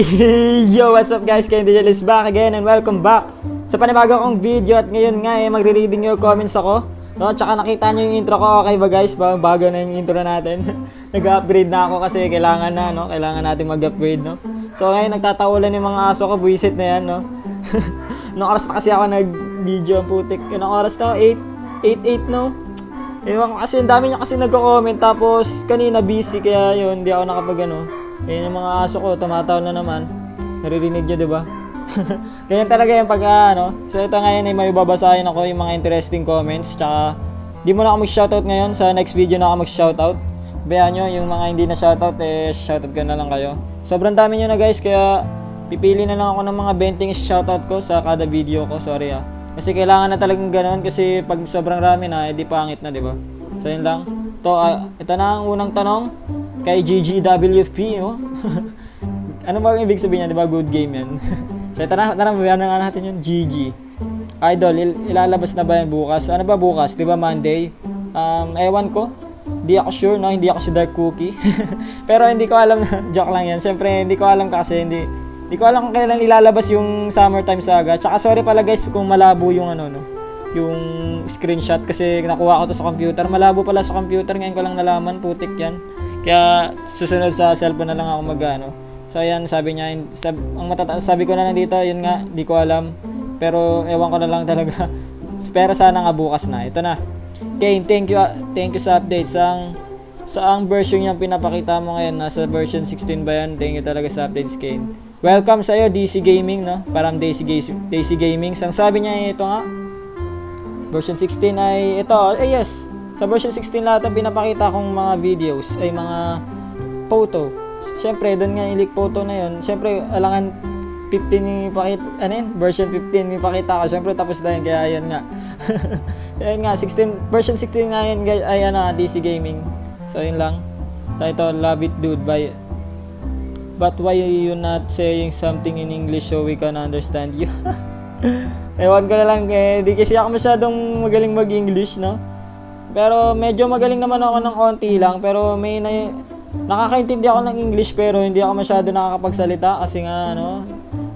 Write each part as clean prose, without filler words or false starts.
Yo, what's up guys? Candy Gel is back again and welcome back sa panibago kong video. At ngayon nga magre-reading your comments ako, no? Tsaka nakita nyo yung intro ko, okay ba guys? Bago na yung intro natin. Nag-upgrade na ako kasi kailangan na, no? Kailangan natin mag-upgrade, no? So ngayon nagtatawalan yung mga aso ko, buwisit na yan, no? Anong oras na kasi ako nag-video ang putik? Anong oras na? 8, no? Ewan ko kasi, ang dami niya kasi nagko-comment, tapos kanina busy kaya yun, hindi ako nakapag ano. Yan yung mga aso ko, tumataw na naman. Naririnig nyo, diba? Ganyan talaga yung pag ano. So ito ngayon ay may babasahin ako yung mga interesting comments. Tsaka di mo na ako mag-shoutout ngayon. Sa next video na ako mag-shoutout. Bayaan nyo, yung mga hindi na shoutout, shoutout ko na lang kayo. Sobrang dami nyo na guys, kaya pipili na lang ako ng mga 20 shoutout ko sa kada video ko. Sorry kasi kailangan na talagang ganoon, kasi pag sobrang rami na, di pangit na, diba? So yun lang. Ito na ang unang tanong kay GGWP, no? Ano ba ang ibig sabihin niya, di ba? Good game yan. So ito na, mabayan na nga natin yun. GG Idol, ilalabas na ba yan bukas? Ano ba bukas? Di ba Monday? Ewan ko, di ako sure, no? Hindi ako si Dark Cookie. Pero hindi ko alam, joke lang yan. Siyempre hindi ko alam kasi hindi ko alam kung kailan ilalabas yung Summertime Saga. Tsaka sorry pala guys kung malabo yung ano, no? Yung screenshot kasi nakuha ko to sa computer. Malabo pala sa computer, ngayon ko lang nalaman, putik yan. Kaya susunod sa cellphone na lang ako mag-ano. So ayan, sabi niya, sabi ko na lang dito, yun nga, di ko alam. Pero ewan ko na lang talaga. Pero sana nga bukas na. Ito na. Kane, thank you sa update. Saang version yung pinapakita mo ngayon? Nasa version 16 ba yan? Thank you talaga sa updates, Kane. Welcome sa'yo, DC Gaming, no? Parang DC Gaming. Ang sabi niya, ito nga, version 16 ay ito. Yes. Sa version 16 lahat ang pinapakita kong mga videos ay mga photo. Siyempre, doon nga i-leak photo na yun. Siyempre, alangan 15 yung ipakita, version 15 yung ipakita ko. Siyempre, tapos na yun, kaya ayan nga. Ayan nga, version 16 nga yun, guys, ay DC Gaming. So, yun lang. So, ito, love it dude, but why you not saying something in English so we can understand you? Ewan ko na lang, di kasi ako masyadong magaling mag-English, no? Pero medyo magaling naman ako ng konti lang, pero nakakaintindi ako ng English pero hindi ako masyado nakakapagsalita kasi nga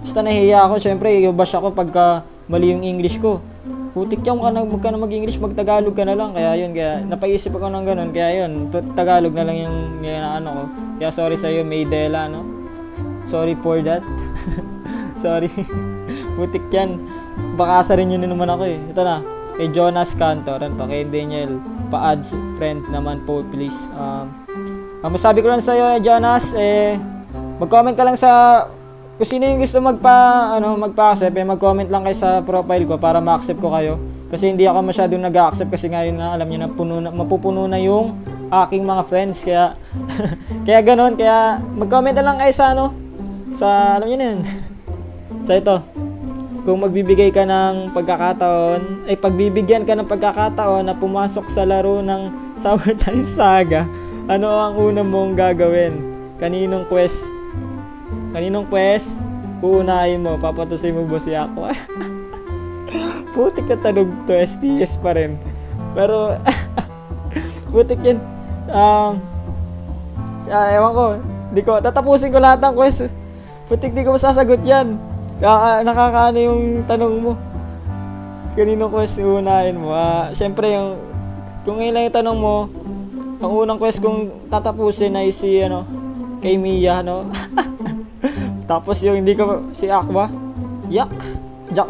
basta nahihiya ako. Syempre i-bash ako pagka mali yung English ko. Putik yan, huwag ka na mag-English, mag-Tagalog ka na lang. Kaya napaisip ako ng ganun, kaya yun, Tagalog na lang yung ano ko. Kaya sorry sa'yo, Maydela, no? Sorry for that. Sorry. Putik yan. Baka rin yun naman ako eh. Ito na. Kay Jonas Cantor, kay Daniel Pa-ads friend naman po, please. Masabi ko lang sa'yo, Jonas, mag-comment ka lang sa kung sino yung gusto magpa-accept, mag-comment lang kayo sa profile ko para ma-accept ko kayo. Kasi hindi ako masyadong nag-accept kasi ngayon nga, alam niyo na, mapupuno na yung aking mga friends. Kaya, kaya ganun, kaya mag-comment na lang kayo sa alam niyo na yun. Sa ito. Kung pagbibigyan ka ng pagkakataon na pumasok sa laro ng Summertime Saga, ano ang una mong gagawin? Kaninong quest uunahin mo? Papatusin mo ba si ako? Putik na tanong to, STS pa rin. Pero putik yan. Ewan ko, tatapusin ko lahat ng quest. Putik, di ko masasagot yan. Nakakaano yung tanong mo. Kaninong quest uunahin mo? Siyempre, kung ngayon lang yung tanong mo, ang unang quest kong tatapusin ay si kay Mia, no? Tapos yung hindi ko, si Aqua. Jack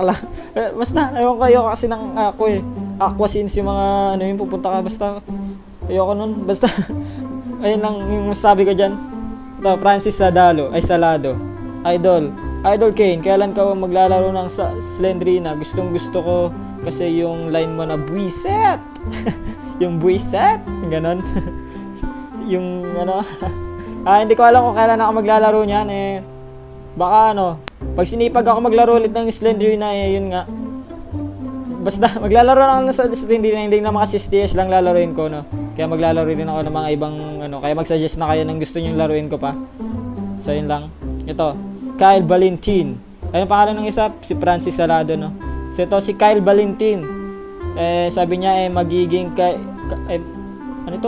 lang. Basta, ayoko kasi ng Aqua since yung mga yung pupunta ka, basta ayoko nun. Basta ayun lang yung sabi ko dyan. Ito, Francis Salado. Idol Kane, kailan ka maglalaro ng Slendrina? Gustong gusto ko kasi yung line mo na buiset. Yung buiset, ganon. Yung hindi ko alam kung kailan ako maglalaro niyan baka pag sinipag ako maglaro ulit ng Slendrina yun nga. Basta maglalaro lang sa Slendrina, hindi na mga STS lang lalaruin ko, no. Kaya maglalaro din ako ng mga ibang kaya mag-suggest na kayo ng gusto niyo laruin ko pa. So yun lang. Ito, Kyle Valentin. Ayun pangalan ng isa, si Francis Salado, no. So ito si Kyle Valentin. Sabi niya magiging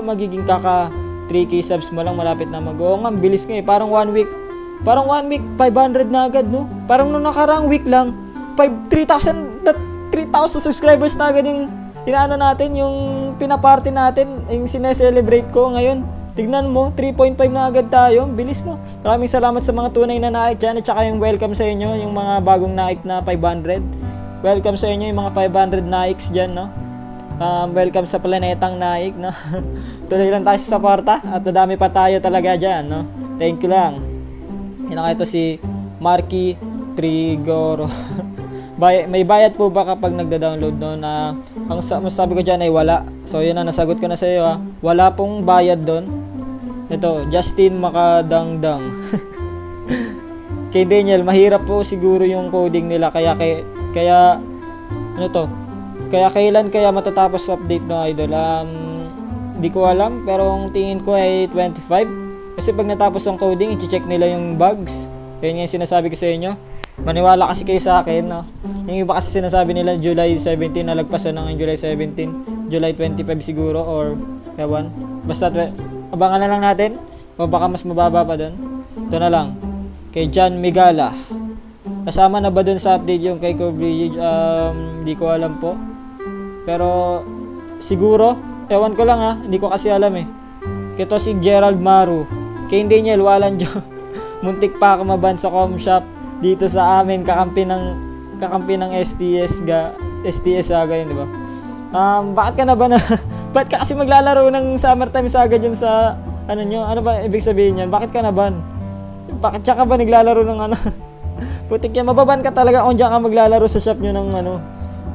magiging kaka 3k subs mo lang, malapit na mag-o. Nga, bilis nga parang 1 week Parang 1 week, 500 na agad, no? Parang nung nakaraang week lang, 3,000 subscribers na agad yung inaano natin, yung pinaparty natin, yung sineselebrate ko ngayon. Tignan mo, 3.5 na agad tayo. Bilis, no? Maraming salamat sa mga tunay na naik dyan. At saka yung welcome sa inyo, yung mga bagong naik na 500. Welcome sa inyo yung mga 500 naiks dyan, no? Welcome sa planetang naik, no? Tuloy lang tayo sa suporta. At nadami pa tayo talaga dyan, no? Thank you lang. Ito si Marky Trigoro. May bayad po ba kapag nagda-download no? Ang sabi ko dyan ay wala. So yun na, nasagot ko na sa iyo ha. Wala pong bayad doon. Ito, Justin Makadangdang. Kay Daniel, mahirap po siguro yung coding nila. Kaya ano to? Kaya kailan kaya matatapos update no idol? Di ko alam, pero ang tingin ko ay 25. Kasi pag natapos ang coding, i-check nila yung bugs. Yun yung sinasabi ko sa inyo. Maniwala kasi kayo sa akin, no? Yung iba kasi sinasabi nila July 17, nalagpasan ng July 17, July 25 siguro, or ewan. Basta abangan na lang natin, o baka mas mababa pa doon. Ito na lang, kay John Migala. Kasama na ba doon sa update yung kay Kobe? Hindi ko alam po. Pero siguro, ewan ko lang ha, hindi ko kasi alam eh. Kito si Gerald Maru. Kay Daniel, walang jo. Muntik pa ako maban sa com shop dito sa amin, kakampi ng STS Saga yun, di ba? Bakit ka na ba ba't ka kasi maglalaro ng Summertime Saga dyan sa ano nyo? Ano ba ibig sabihin yan? Bakit ka na ban? Bakit siya ka ba naglalaro ng ano? Putik yan, mababan ka talaga kung dyan ka maglalaro sa shop nyo ng ano,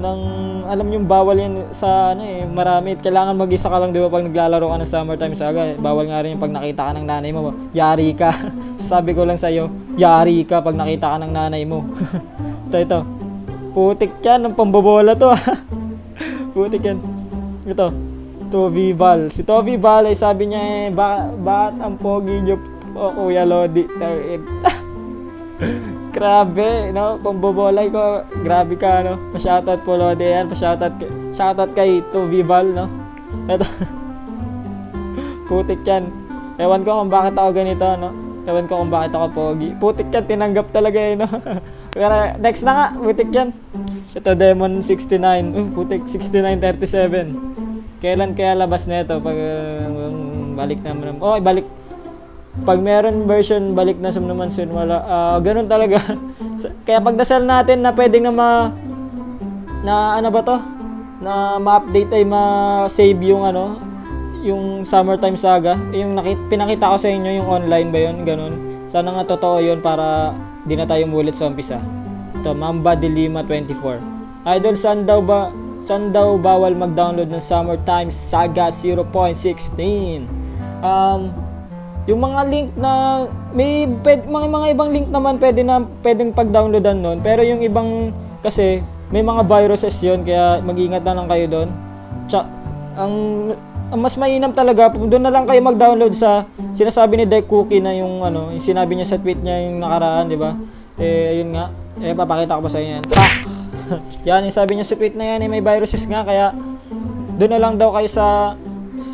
ng alam nyo bawal yan sa ano eh, marami. Kailangan mag-isa ka lang, di ba, pag naglalaro ka ng Summertime Saga. Bawal nga rin yung pag nakita ka ng nanay mo, yari ka. Sabi ko lang sa'yo, yari ka pag nakita ka ng nanay mo. ito putik yan, ng pambobola to. Putik yan. Ito, Toby Val. Si Toby Val ay sabi niya eh, bakit ang pogi nyo po, Kuya Lodi? Grabe, no? Pambobolay ko. Grabe ka, no? Pa-shoutout po, Lodi. Yan, shoutout kay Toby Val, no? Ito. Putik yan. Ewan ko kung bakit ako ganito, no? Ewan ko kung bakit ako pogi. Putik yan, tinanggap talaga eh, no? Pero next na nga, putik yan. Ito, Demon 69. Putik, 6937. Kailan kaya labas na ito? Pag balik naman. Oh, balik. Pag meron version, balik na naman soon. Wala. Ganun talaga. Kaya pagdasal natin na pwedeng na ano ba to? Na ma-update ay ma-save yung ano, yung Summertime Saga. Yung pinakita ko sa inyo, yung online ba yun? Ganun. Sana nga totoo yun para di na tayo mulit sa umpisa. Ito, Mamba de Lima 24. Idol, saan daw bawal mag-download ng Summertime Saga 0.16? Yung mga link na may mga ibang link naman pwedeng pag-downloadan noon, pero yung ibang kasi may mga viruses yun, kaya mag-ingat na lang kayo doon. Ang mas mainam talaga, doon na lang kayo mag-download sa sinasabi ni Dark Cookie na yung ano, yung sinabi niya sa tweet niya yung nakaraan, di ba? Ayun nga. Papakita ko ba sa inyo yan? Yan, yung sabi niya sa tweet na yan, may viruses nga, kaya doon na lang daw kayo sa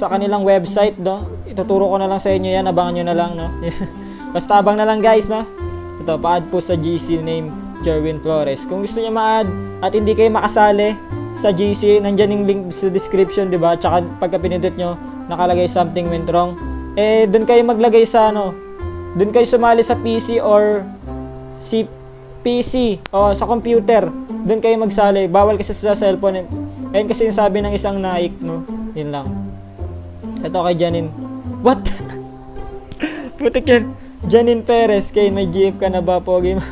kanilang website, no? Ituturo ko na lang sa inyo yan, abangan nyo na lang, no? Basta abang na lang, guys, no? Ito, pa-add po sa GC name Jerwin Flores. Kung gusto niyo ma-add at hindi kayo makasali sa GC, nandiyan yung link sa description, di ba? Tsaka pagka pinindot nyo, nakalagay something went wrong. Doon kayo maglagay sa ano, doon kayo sumali sa PC or si PC o sa computer. Doon kayo magsali. Bawal kasi sa cellphone. Ayun kasi yung sabi ng isang naik, no? Yun lang. Ito kay Janine. What? Putik yan. Janine Perez. Kay may GF ka na ba, pogi mo?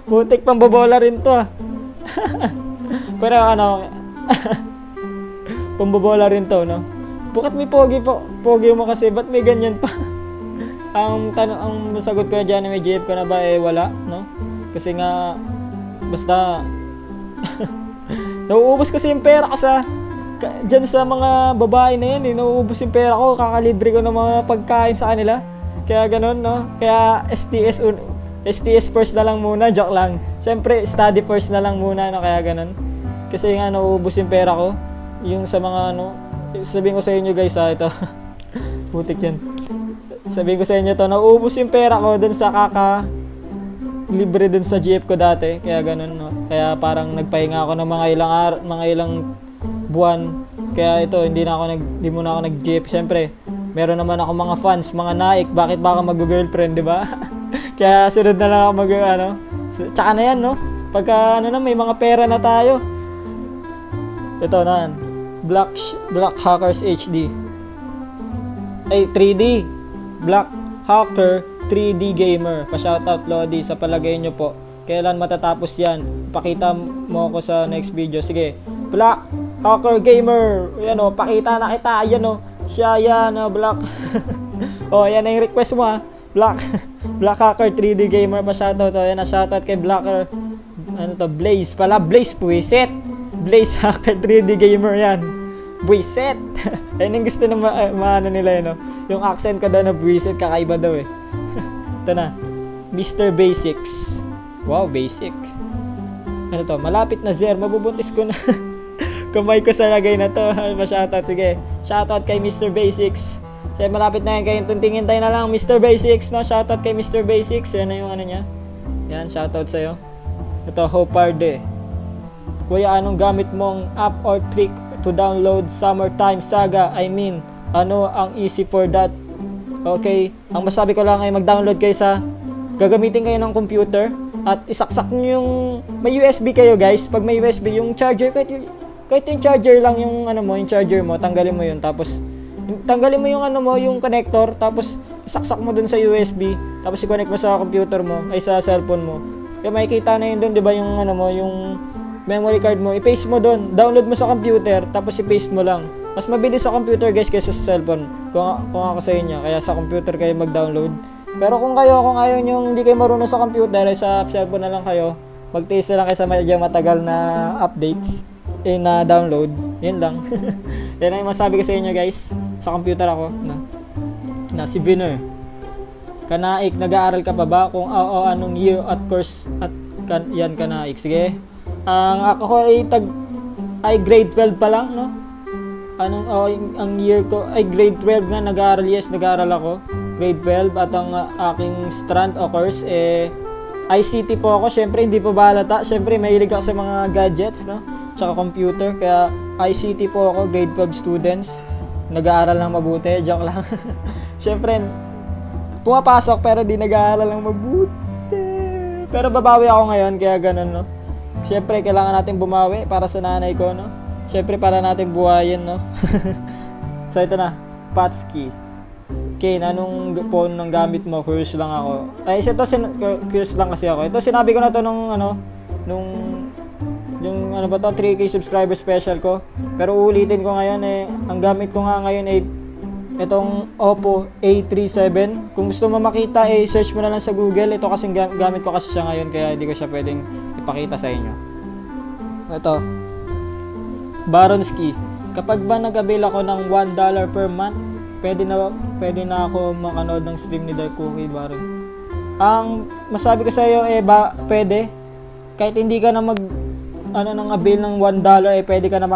Putik, pambobola rin to ah. Pero ano, pambobola rin to, no? Bakit may pogi mo kasi? Ba't may ganyan pa? Ang sagot ko dyan, may GF ka na ba? Wala, no? Kasi nga, basta nauubos kasi yung pera ko dyan sa mga babae na yan, nauubos yung pera ko, kakalibre ko ng mga pagkain sa kanila. Kaya ganun, no? Kaya STS first na lang muna, joke lang. Siyempre, study first na lang muna, no? Kaya ganun. Kasi nga, nauubos yung pera ko. Yung sa mga, ano, sabihin ko sa inyo guys, ito. Putik yan. Sabihin ko sa inyo to, nauubos yung pera ko dun sa libre dun sa GF ko dati. Kaya ganun, no? Kaya parang nagpahinga ako ng mga ilang buwan. Kaya ito, hindi muna ako nag-GF. Siyempre, meron naman ako mga fans, mga naik. Bakit baka mag-girlfriend, di ba? Kaya sunod na lang ako tsaka na yan, no? Pagka, may mga pera na tayo. Ito na, Black Hackers HD. Ay, 3D. Black Hacker 3D Gamer. Pa-shoutout, Lodi. Sa palagay nyo po, kailan matatapos yan? Pakita mo ako sa next video. Sige. Black Hacker Gamer. Yan o, pakita na kita. Yan o. Siya yan o, Black. O, yan na yung request mo ha. Black Hacker 3D Gamer. Pa-shoutout. O, yan na, shoutout kay Blacker. Blaze pala. Blaze Puiset. Blaze Hacker 3D Gamer yan. Buiset. Ayun yung gusto na maano nila yun, no? Yung accent ko daw na buiset, kakaiba daw eh. Ito na. Mr. Basics. Wow, basic. Ano to? Malapit na Zer. Mabubuntis ko na. Kamay ko sa lagay na to. Ma-shoutout. Sige. Shoutout kay Mr. Basics. Sige, malapit na yan. Kaya tuntingin tayo na lang. Mr. Basics, no? Shoutout kay Mr. Basics. Yan na yung ano niya. Yan, shoutout sa'yo. Ito, Hoparde. Kuya, anong gamit mong app or trick to download Summertime Saga? I mean, ano ang easy for that? Okay, ang masabi ko lang ay mag-download kayo gagamitin kayo ng computer at isaksak nyo yung, may USB kayo guys. Pag may USB, yung charger, kahit yung charger lang yung yung charger mo, tanggalin mo yun, tapos tanggalin mo yung yung connector, tapos isaksak mo dun sa USB, tapos i-connect mo sa computer mo, ay sa cellphone mo. Kaya makikita na yun dun, di ba, yung yung memory card mo, i-paste mo doon, download mo sa computer, tapos i-paste mo lang. Mas mabilis sa computer guys kaysa sa cellphone. Kung ako sa inyo, kaya sa computer kayo mag-download. Pero kung ayaw nyo, hindi kayo marunong sa computer, ay sa cellphone na lang kayo, mag-taste na lang kayo sa medyo matagal na updates, na download, yun lang. Yan ang masabi ko sa inyo guys, sa computer ako, na si Vinner. Kanaik, nag-aaral ka pa ba? Kung anong year at course at yan Kanaik, sige. Ako ay grade 12 pa lang, no? Ang year ko ay grade 12 na nag-aaral. Yes, nag-aaral ako. Grade 12 at ang aking strand o course ICT po ako. Syempre hindi pa balata. Syempre mahilig ako sa mga gadgets, no? Tsaka computer. Kaya ICT po ako, grade 12 students. Nag-aaral lang mabuti. Joke lang. Syempre pumapasok pero di nag-aaral lang mabuti. Pero babawi ako ngayon, kaya ganun, no? Siyempre, kailangan natin bumawi para sa nanay ko, no? Siyempre, para natin buhayin, no? So, ito na. Patski. Kane, anong phone ng gamit mo? Curious lang ako. Ay, curious lang kasi ako. Ito, sinabi ko na to nung 3K subscriber special ko. Pero uulitin ko ngayon, ang gamit ko nga ngayon itong Oppo A37. Kung gusto mo makita, search mo na lang sa Google. Ito kasing gamit ko kasi siya ngayon, kaya hindi ko siya pwedeng ipakita sa inyo. Ito, Baronski. Kapag ba nag-avail ako ng $1 per month, pwede na ako makanood ng stream ni Dark Cookie, Baron. Ang masabi ko sa iyo, pwede. Kahit hindi ka na nang avail ng $1, pwede ka na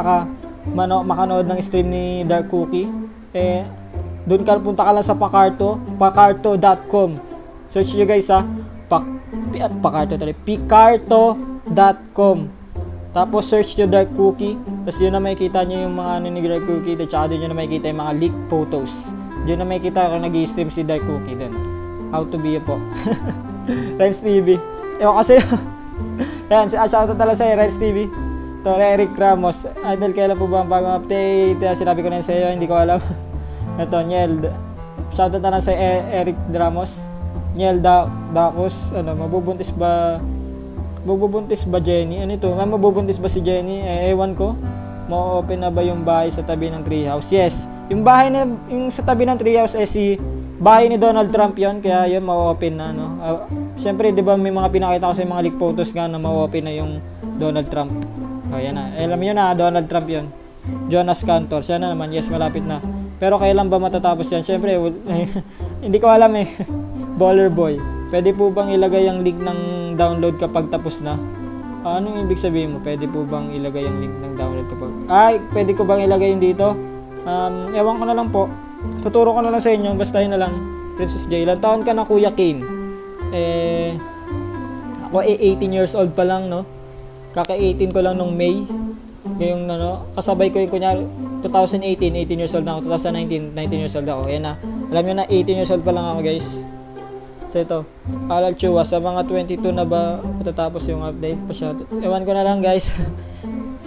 makanood ng stream ni Dark Cookie. Doon punta ka lang sa pacarto.com. Search nyo guys ha, picarto.com. Tapos search nyo Dark Cookie. Tapos yun na makikita nyo yung mga ni Dark Cookie. At saka doon nyo na makikita yung mga leak photos. Doon na makikita kung nag-i-stream si Dark Cookie doon. How to be po. Renz TV. Kasi yan, shoutout talaga sa'yo, Renz TV. To Eric Ramos. Idol, kailan po ba ang bagong update? Sinabi ko na yun sa'yo, hindi ko alam. Ito, Niel. Shoutout na lang sa Eric Ramos. Niel Dacos. Mabubuntis ba Jenny? Ano ito? Mabubuntis ba si Jenny? Ewan ko. Ma-open na ba yung bahay sa tabi ng treehouse? Yes. Yung bahay yung sa tabi ng treehouse si bahay ni Donald Trump yon, kaya yun ma-open na, no? Siyempre, di ba may mga pinakita ko sa mga leak photos nga na ma-open na yung Donald Trump. Yan na. Alam niyo na, Donald Trump yon. Jonas Cantor. Siya na naman. Yes, malapit na. Pero kailan ba matatapos yan? Siyempre, hindi ko alam Baller Boy. Pwede po bang ilagay ang link ng download kapag tapos na? Anong ibig sabihin mo? Pwede po bang ilagay ang link ng download kapag... pwede ko bang ilagay yun dito? Ewan ko na lang po. Tuturo ko na lang sa inyo. Basta yun na lang. Princess J. Ilan taon ka na, Kuya Kane? Ako 18 years old pa lang, no? Kaka-18 ko lang nung May. Ngayong kasabay ko yung kunyari 2018, 18 years old na ako. 2019, 19 years old ako. Ayan na. Alam nyo na, 18 years old pa lang ako, guys. So ito, Alal Chua, sa mga 22 na ba matatapos yung update? Pa-shoutout. Ewan ko na lang, guys.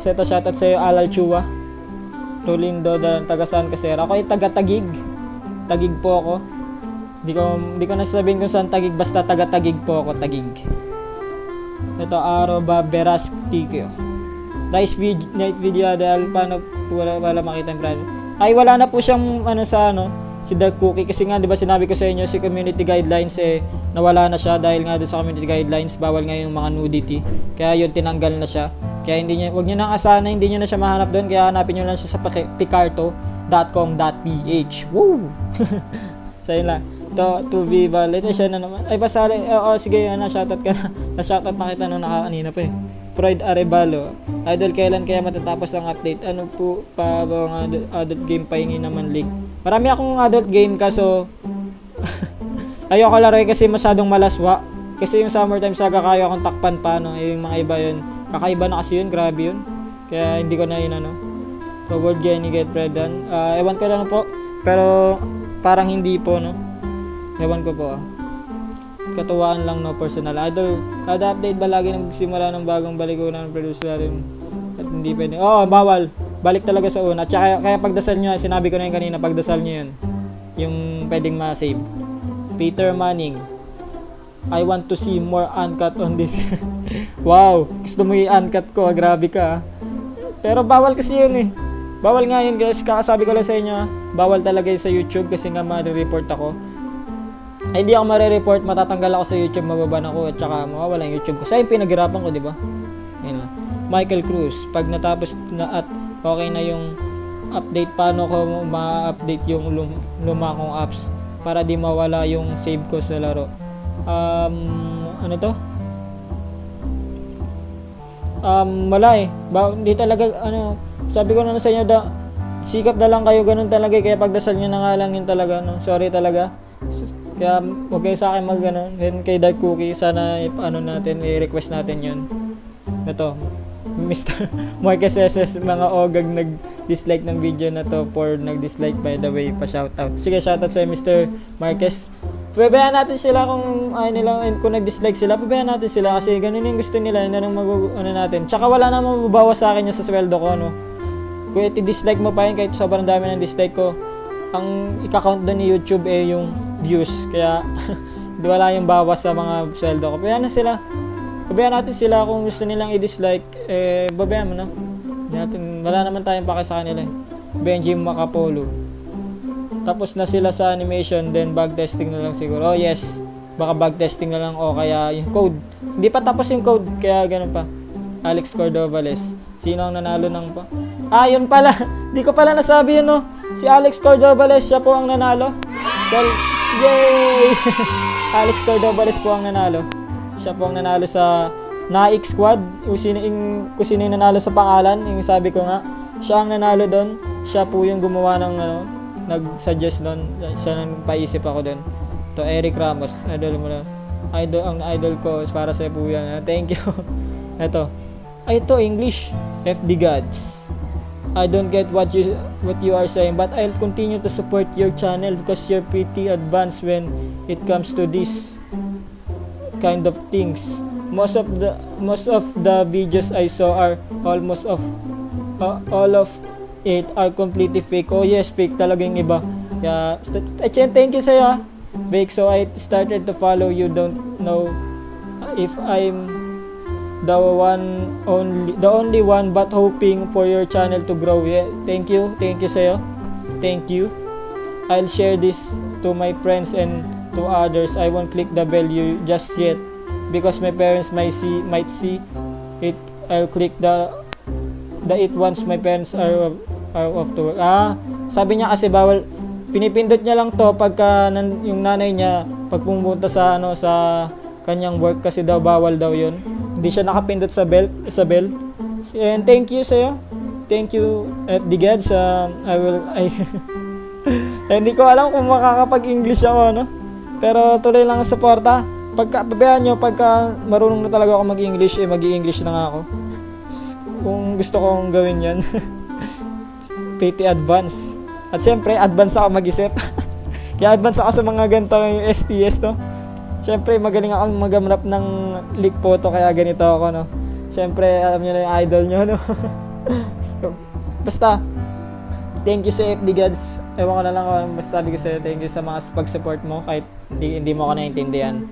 So ito, shoutout sa'yo, Alal Chua. Rulindo, taga-saan kasera. Ako ay taga-Tagig. Tagig po ako. Di ko nasasabihin kung saan Tagig, basta taga-Tagig po ako, Tagig. Ito, Aroba Beras Tikyo. Nice video dahil paano wala makita yung brand. Ay, wala na po siyang si Dark Cookie, kasi nga 'di ba sinabi ko sa inyo si community guidelines nawala na siya dahil nga doon sa community guidelines bawal nga yung mga nudity. Kaya yun tinanggal na siya. Kaya wag niyo nang asahan na hindi niyo na siya mahanap doon, kaya hanapin niyo lang siya sa picarto.com.ph. Woo. So yun lang. Ito, to Viva. Ito siya na naman. Ay, pasali. Sige, shoutout ka na. Na-shoutout na kita nung nakakanina pa eh. Freud Arevalo. Idol, kailan kaya matatapos ang update? Ano po pa ba ang adult game pahingi naman leak? Marami akong adult game kaso ayoko laruin kasi masyadong malaswa. Kasi yung Summertime Saga kaya akong takpan pa, no? Yung mga iba yun. Kakaiba na kasi yun, grabe yun. Kaya hindi ko na yun, So, World Game, get Fredan. Ewan ko lang po. Pero parang hindi po, no? Ewan ko po, Katuwaan lang, no, personal. Idol, kada update ba lagi nagsimula ng bagong balikunan ng producer rin? At hindi pwede. Bawal. Balik talaga sa una. Tsaka kaya pagdasal nyo, sinabi ko na yun kanina, pagdasal nyo yun. Yung pwedeng ma-save. Peter Manning. I want to see more uncut on this. Wow, gusto mo i-uncut ko, grabe ka. Pero bawal kasi yun Bawal nga yun, guys. Kakasabi ko lang sa inyo, bawal talaga yun sa YouTube kasi nga ma-report ako. Ay, hindi ako ma-report, matatanggal ako sa YouTube, mababan ako at saka mawawala yung YouTube ko. Sa yung pinaghirapan ko, di ba? Yun lang. Michael Cruz, pag natapos na at okay na yung update, paano ko ma-update yung luma kong apps para di mawala yung save ko sa laro? Ano to? Wala hindi talaga, sabi ko na sa inyo, sikap na lang kayo, ganun talaga kaya pagdasal nyo na nga lang yun talaga, sorry talaga. Kaya huwag kayo sa akin then kay Dark Cookie, sana i-request natin yun. Ito, Mr. Marquez SS, mga ogag nag-dislike ng video na to for nag-dislike, by the way, pa-shoutout. Sige, shoutout sa Mr. Marquez. Pabayaan natin sila kung kung nag-dislike sila, pabayaan natin sila kasi ganun yung gusto nila, yun ang natin. Tsaka wala namang mababawas sa akin yung sa sweldo ko, Kung i-dislike mo pa yun, kahit sobrang dami ng dislike ko, ang ika-count doon ni YouTube yung views. Kaya wala yung bawas sa mga sweldo ko. Pabayaan natin sila kung gusto nilang i-dislike, babayaan mo na. Wala naman tayong pake sa kanila. Benji Macapolo. Tapos na sila sa animation, then bug testing na lang siguro. Yes, baka bug testing na lang o kaya yung code. Hindi pa tapos yung code, kaya ganun pa. Alex Cordovales. Sino ang nanalo ng pa? Yun pala. Di ko pala nasabi yun, Si Alex Cordovales, siya po ang nanalo. Well, yay! Alex Cordovales po ang nanalo. Siya po ang nanalo sa Naik Squad. Kung sino yung nanalo sa pangalan, yung sabi ko nga, siya ang nanalo doon. Siya po yung gumawa ng nag-suggest doon. Siya nang paisip ako doon. To Eric Ramos, idol mo na. Ang idol ko para sa po yan. Thank you. Ito. Ito English. FD Gods. I don't get what you are saying, but I'll continue to support your channel because you're pretty advanced when it comes to this kind of things. Most of the videos I saw are almost all of it are completely fake. Oh yes, fake talaga yung iba. Kaya thank you sa'yo, Vic. So I started to follow you. Don't know if I'm the only one, but hoping for your channel to grow. Yeah, thank you sa'yo. Thank you. I'll share this to my friends and to others. I won't click the bell just yet because my parents might see it. I'll click the it once my parents are off to work. Sabi niya kasi bawal, pinipindot niya lang to pagka yung nanay niya pag pumunta sa sa kanyang work, kasi daw bawal daw yun. Hindi siya nakapindot sa bell. And thank you sa'yo. Thank you at the gods. Hindi ko alam kung makakapag-English ako, Pero tuloy lang ang suporta. Pagka pabayaan nyo, pagka marunong na talaga ako mag-English, mag-i-English na nga ako. Kung gusto kong gawin yan. PT Advance. At syempre, advance ako mag-isip. Kaya advance ako sa mga ganito ng STS, no? Syempre, magaling ako magamrap ng leak photo, kaya ganito ako, no? Syempre, alam nyo na yung idol nyo, no? Basta, thank you sa FD Gods. Ewan ko na lang kung mas sabi ko sa'yo, thank you sa mga pag-support mo kahit hindi mo ako naiintindihan.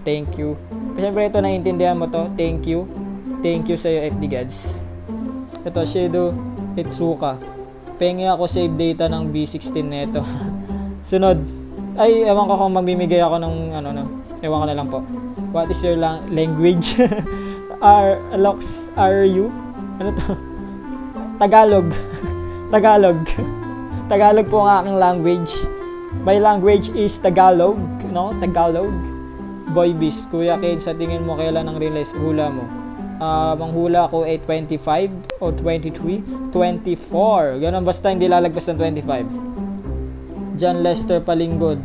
Thank you. Siyempre ito, naiintindihan mo to. Thank you. Thank you sa'yo, FD Gods. Ito, Shadow Itsuka. Pengi ako save data ng B16 neto. Sunod. Ay, ewan ko kung magbibigay ako ng ano no. Ewan ko na lang po. What is your language? Are you? Ano to? Tagalog. Tagalog. Tagalog po ang aking language. My language is Tagalog, no? Tagalog. Boy Beast, Kuya Kid, sa tingin mo kailan ang release hula mo? Manghula ko ay 25 o 23, 24. Ganun, basta hindi lalagpas ng 25. John Lester Palinggod.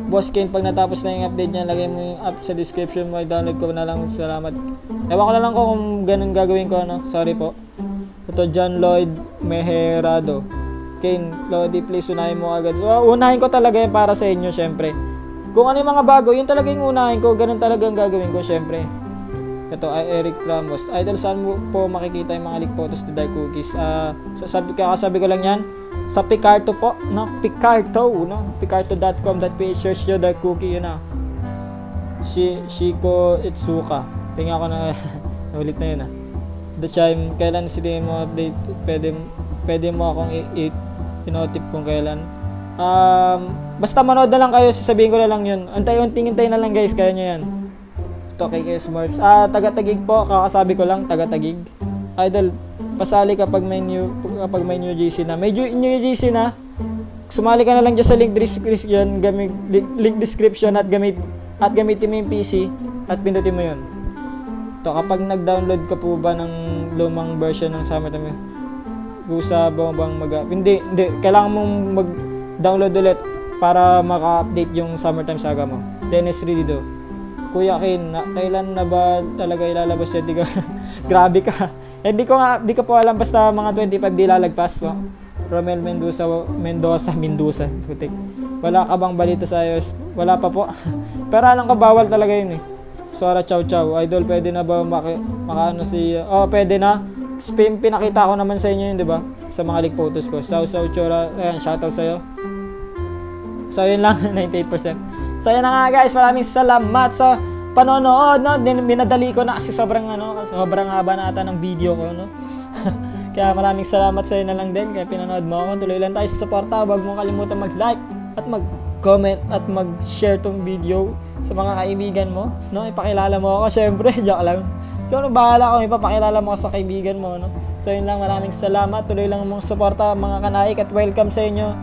Boss Kane, pag natapos na yung update niya, lagay mo yung app sa description mo, i-download ko na lang. Salamat. Ewan ko na lang kung ganun gagawin ko, no? Sorry po. Ito, John Lloyd Meherado. Kane, Lodi, please unahin mo agad. Unahin ko talaga yan para sa inyo, syempre. Kung ano yung mga bago, yun talaga yung unahin ko. Ganun talaga ang gagawin ko, syempre. Ito, Eric Ramos. Idol, saan mo po makikita yung mga leak photos ni Dark Cookies? Kakasabi ko lang yan. Sa Picarto po, no? Picarto, no? Picarto.com.ph, search nyo Dark Cookie, yun na. Shiko Itsuka. Tingnan ko na, ulit na yun, The Chime, kailan sila mo update? Pwede mo akong pinotip kung kailan. Basta manood na lang kayo, sasabihin ko na lang yun. Antay na lang guys, kaya nyo yan. Ito kay Smurfs. Taga-Tagig po, kakasabi ko lang, taga-Tagig. Idol, pasali kapag may new GC na. May new GC na, sumali ka na lang dyan sa link description, link description at gamitin mo yung PC at pindutin mo yun. Ito, kapag nag-download ka po ba ng lumang version ng Summertime, gusto mo bang hindi, kailangan mong mag-download ulit para maka-update yung Summertime Saga mo. Dennis Ridido. Kuya Kin, kailan na ba talaga ilalabas yun? Grabe ka. Di ko po alam, basta mga 25 di lalagpas po. Romel Mendoza. Putik. Wala ka bang balita sa iOS? Wala pa po. Pero alam ko bawal talaga yun eh. Sora Chow Chow. Idol, pwede na ba makaano si... pwede na. Pinakita ko naman sa inyo yun, di ba? Sa mga leak photos ko. Sao Chora. Ayan, shoutout sa'yo. So, yun lang. 98%. So, yun na nga guys. Maraming salamat sa panonood, no? Binadali ko na kasi sobrang haba na ata ng video ko, no? Kaya maraming salamat sa inyo na lang din. Kaya pinanood mo ako. Tuloy lang tayo sa suporta. Huwag mo kalimutan mag-like at mag-comment at mag-share tong video sa mga kaibigan mo, no? Ipakilala mo ako, syempre. Joke lang. Ikaw na bahala kung ipapakilala mo sa kaibigan mo, no? So yun lang, maraming salamat. Tuloy lang mong suporta mga kanaik at welcome sa inyo.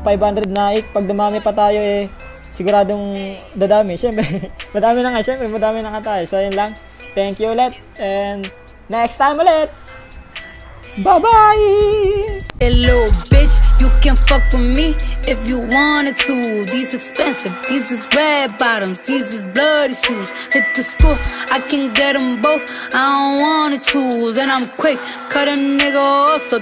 500 naik. Pag dumami pa tayo siguradong dadami. Syempre, madami na nga. Syempre, madami na nga tayo. So yun lang. Thank you ulit. And next time ulit. Bye-bye! Hello, bitch, you can fuck with me if you wanted to. These expensive, these is red bottoms, these is bloody shoes. Hit the school, I can get them both, I don't wanna choose. And I'm quick, cut a nigga off, so